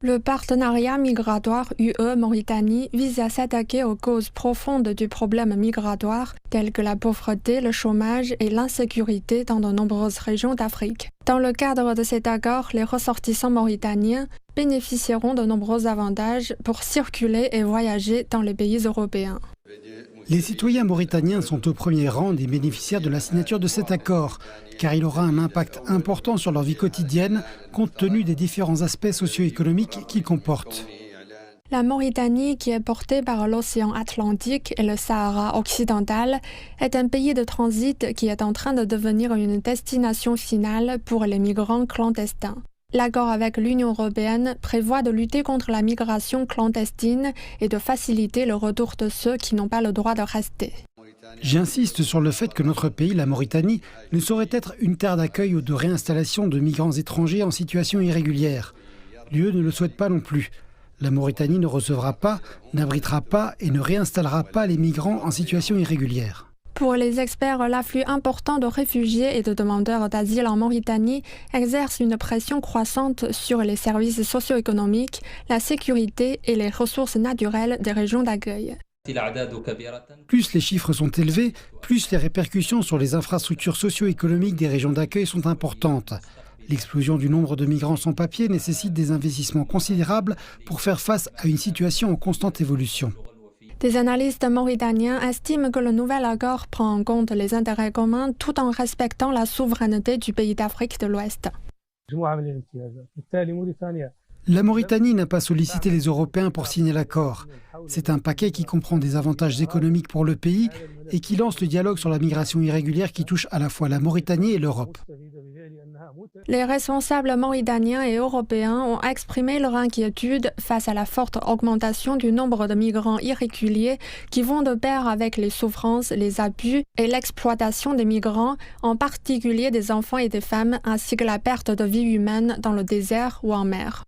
Le partenariat migratoire UE-Mauritanie vise à s'attaquer aux causes profondes du problème migratoire, telles que la pauvreté, le chômage et l'insécurité dans de nombreuses régions d'Afrique. Dans le cadre de cet accord, les ressortissants mauritaniens bénéficieront de nombreux avantages pour circuler et voyager dans les pays européens. Les citoyens mauritaniens sont au premier rang des bénéficiaires de la signature de cet accord, car il aura un impact important sur leur vie quotidienne, compte tenu des différents aspects socio-économiques qu'il comporte. La Mauritanie, qui est portée par l'océan Atlantique et le Sahara occidental, est un pays de transit qui est en train de devenir une destination finale pour les migrants clandestins. L'accord avec l'Union européenne prévoit de lutter contre la migration clandestine et de faciliter le retour de ceux qui n'ont pas le droit de rester. J'insiste sur le fait que notre pays, la Mauritanie, ne saurait être une terre d'accueil ou de réinstallation de migrants étrangers en situation irrégulière. L'UE ne le souhaite pas non plus. La Mauritanie ne recevra pas, n'abritera pas et ne réinstallera pas les migrants en situation irrégulière. Pour les experts, l'afflux important de réfugiés et de demandeurs d'asile en Mauritanie exerce une pression croissante sur les services socio-économiques, la sécurité et les ressources naturelles des régions d'accueil. Plus les chiffres sont élevés, plus les répercussions sur les infrastructures socio-économiques des régions d'accueil sont importantes. L'explosion du nombre de migrants sans papier nécessite des investissements considérables pour faire face à une situation en constante évolution. Des analystes mauritaniens estiment que le nouvel accord prend en compte les intérêts communs tout en respectant la souveraineté du pays d'Afrique de l'Ouest. La Mauritanie n'a pas sollicité les Européens pour signer l'accord. C'est un paquet qui comprend des avantages économiques pour le pays et qui lance le dialogue sur la migration irrégulière qui touche à la fois la Mauritanie et l'Europe. Les responsables mauritaniens et européens ont exprimé leur inquiétude face à la forte augmentation du nombre de migrants irréguliers qui vont de pair avec les souffrances, les abus et l'exploitation des migrants, en particulier des enfants et des femmes, ainsi que la perte de vie humaine dans le désert ou en mer.